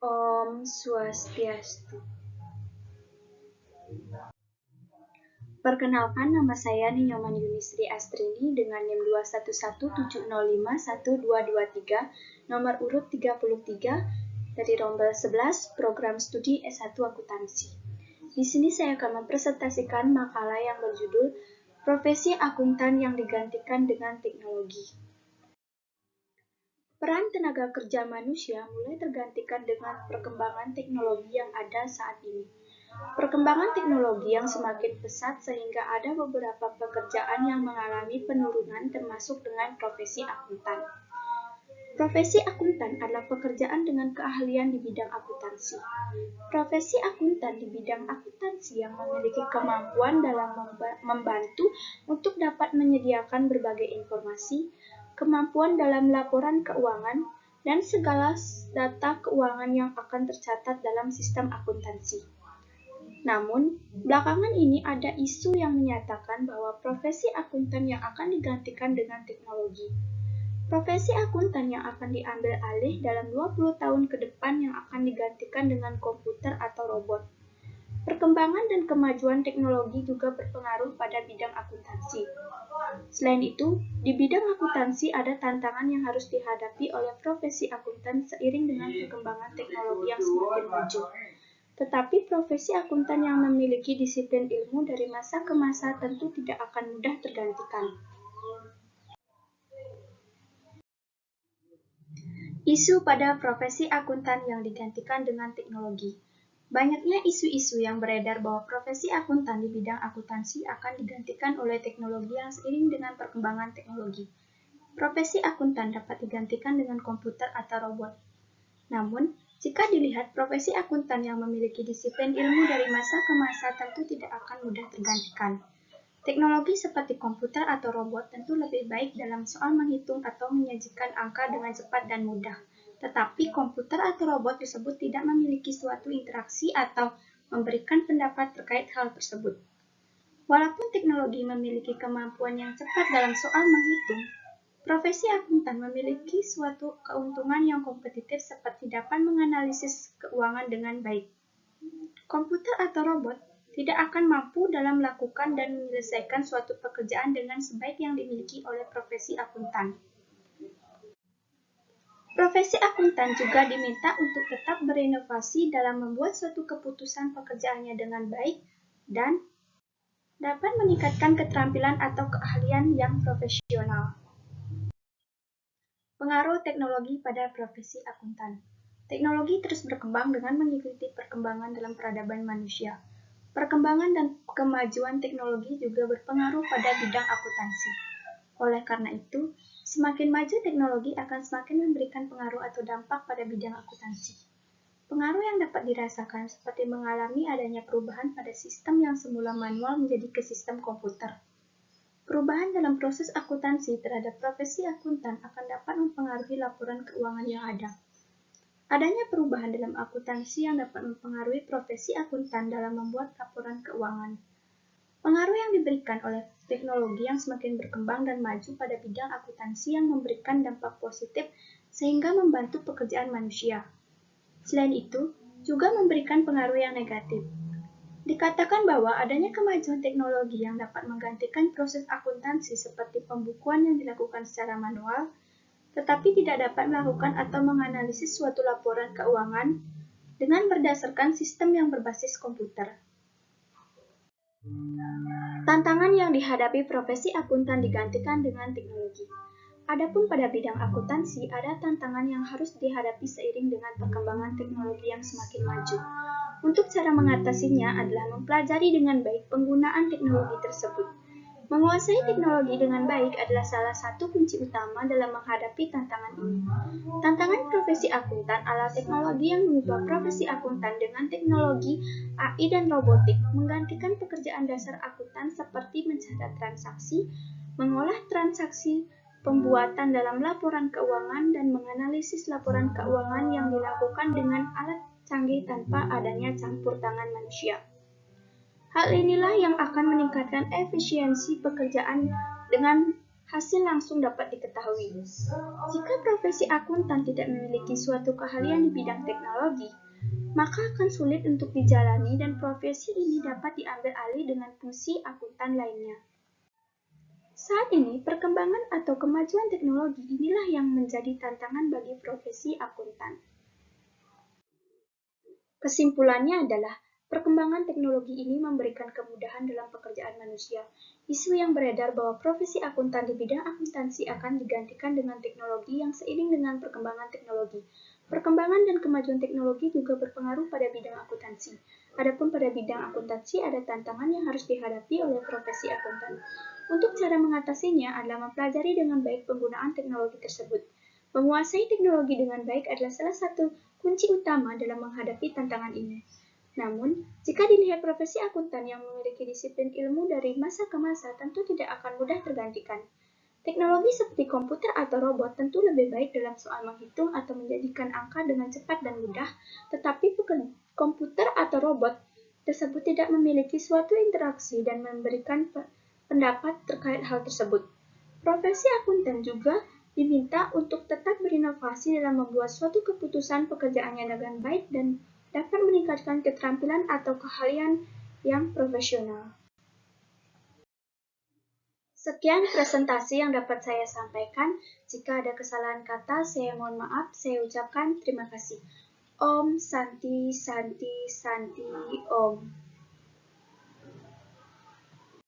Om Swastiastu. Perkenalkan, nama saya Ninyoman Yunisri Astrini dengan NIM 21170512223, nomor urut 33 dari rombel 11 program studi S1 Akuntansi. Di sini saya akan mempresentasikan makalah yang berjudul Profesi Akuntan yang digantikan dengan teknologi. Peran tenaga kerja manusia mulai tergantikan dengan perkembangan teknologi yang ada saat ini. Perkembangan teknologi yang semakin pesat sehingga ada beberapa pekerjaan yang mengalami penurunan termasuk dengan profesi akuntan. Profesi akuntan adalah pekerjaan dengan keahlian di bidang akuntansi. Profesi akuntan di bidang akuntansi yang memiliki kemampuan dalam membantu untuk dapat menyediakan berbagai informasi, kemampuan dalam laporan keuangan, dan segala data keuangan yang akan tercatat dalam sistem akuntansi. Namun, belakangan ini ada isu yang menyatakan bahwa profesi akuntan yang akan digantikan dengan teknologi. Profesi akuntan yang akan diambil alih dalam 20 tahun ke depan yang akan digantikan dengan komputer atau robot. Perkembangan dan kemajuan teknologi juga berpengaruh pada bidang akuntansi. Selain itu, di bidang akuntansi ada tantangan yang harus dihadapi oleh profesi akuntan seiring dengan perkembangan teknologi yang semakin maju. Tetapi profesi akuntan yang memiliki disiplin ilmu dari masa ke masa tentu tidak akan mudah tergantikan. Isu pada profesi akuntan yang digantikan dengan teknologi. Banyaknya isu-isu yang beredar bahwa profesi akuntan di bidang akuntansi akan digantikan oleh teknologi yang seiring dengan perkembangan teknologi. Profesi akuntan dapat digantikan dengan komputer atau robot. Namun, jika dilihat profesi akuntan yang memiliki disiplin ilmu dari masa ke masa tentu tidak akan mudah tergantikan. Teknologi seperti komputer atau robot tentu lebih baik dalam soal menghitung atau menyajikan angka dengan cepat dan mudah. Tetapi komputer atau robot tersebut tidak memiliki suatu interaksi atau memberikan pendapat terkait hal tersebut. Walaupun teknologi memiliki kemampuan yang cepat dalam soal menghitung, profesi akuntan memiliki suatu keuntungan yang kompetitif seperti dapat menganalisis keuangan dengan baik. Komputer atau robot tidak akan mampu dalam melakukan dan menyelesaikan suatu pekerjaan dengan sebaik yang dimiliki oleh profesi akuntan. Profesi akuntan juga diminta untuk tetap berinovasi dalam membuat suatu keputusan pekerjaannya dengan baik dan dapat meningkatkan keterampilan atau keahlian yang profesional. Pengaruh teknologi pada profesi akuntan. Teknologi terus berkembang dengan mengikuti perkembangan dalam peradaban manusia. Perkembangan dan kemajuan teknologi juga berpengaruh pada bidang akuntansi. Oleh karena itu, semakin maju teknologi akan semakin memberikan pengaruh atau dampak pada bidang akuntansi. Pengaruh yang dapat dirasakan seperti mengalami adanya perubahan pada sistem yang semula manual menjadi ke sistem komputer. Perubahan dalam proses akuntansi terhadap profesi akuntan akan dapat mempengaruhi laporan keuangan yang ada. Adanya perubahan dalam akuntansi yang dapat mempengaruhi profesi akuntan dalam membuat laporan keuangan. Pengaruh yang diberikan oleh teknologi yang semakin berkembang dan maju pada bidang akuntansi yang memberikan dampak positif sehingga membantu pekerjaan manusia. Selain itu, juga memberikan pengaruh yang negatif. Dikatakan bahwa adanya kemajuan teknologi yang dapat menggantikan proses akuntansi seperti pembukuan yang dilakukan secara manual, tetapi tidak dapat melakukan atau menganalisis suatu laporan keuangan dengan berdasarkan sistem yang berbasis komputer. Tantangan yang dihadapi profesi akuntan digantikan dengan teknologi. Adapun pada bidang akuntansi, ada tantangan yang harus dihadapi seiring dengan perkembangan teknologi yang semakin maju. Untuk cara mengatasinya adalah mempelajari dengan baik penggunaan teknologi tersebut. Menguasai teknologi dengan baik adalah salah satu kunci utama dalam menghadapi tantangan ini. Tantangan profesi akuntan adalah teknologi yang mengubah profesi akuntan dengan teknologi AI dan robotik, menggantikan pekerjaan dasar akuntan seperti mencatat transaksi, mengolah transaksi, pembuatan dalam laporan keuangan, dan menganalisis laporan keuangan yang dilakukan dengan alat canggih tanpa adanya campur tangan manusia. Hal inilah yang akan meningkatkan efisiensi pekerjaan dengan hasil langsung dapat diketahui. Jika profesi akuntan tidak memiliki suatu keahlian di bidang teknologi, maka akan sulit untuk dijalani dan profesi ini dapat diambil alih dengan fungsi akuntan lainnya. Saat ini, perkembangan atau kemajuan teknologi inilah yang menjadi tantangan bagi profesi akuntan. Kesimpulannya adalah, perkembangan teknologi ini memberikan kemudahan dalam pekerjaan manusia. Isu yang beredar bahwa profesi akuntan di bidang akuntansi akan digantikan dengan teknologi yang seiring dengan perkembangan teknologi. Perkembangan dan kemajuan teknologi juga berpengaruh pada bidang akuntansi. Adapun pada bidang akuntansi ada tantangan yang harus dihadapi oleh profesi akuntan. Untuk cara mengatasinya adalah mempelajari dengan baik penggunaan teknologi tersebut. Menguasai teknologi dengan baik adalah salah satu kunci utama dalam menghadapi tantangan ini. Namun, jika dilihat profesi akuntan yang memiliki disiplin ilmu dari masa ke masa tentu tidak akan mudah tergantikan. Teknologi seperti komputer atau robot tentu lebih baik dalam soal menghitung atau menjadikan angka dengan cepat dan mudah, tetapi komputer atau robot tersebut tidak memiliki suatu interaksi dan memberikan pendapat terkait hal tersebut. Profesi akuntan juga diminta untuk tetap berinovasi dalam membuat suatu keputusan pekerjaannya dengan baik dan dapat meningkatkan keterampilan atau keahlian yang profesional. Sekian presentasi yang dapat saya sampaikan. Jika ada kesalahan kata, saya mohon maaf. Saya ucapkan terima kasih. Om Santi Santi Santi Om.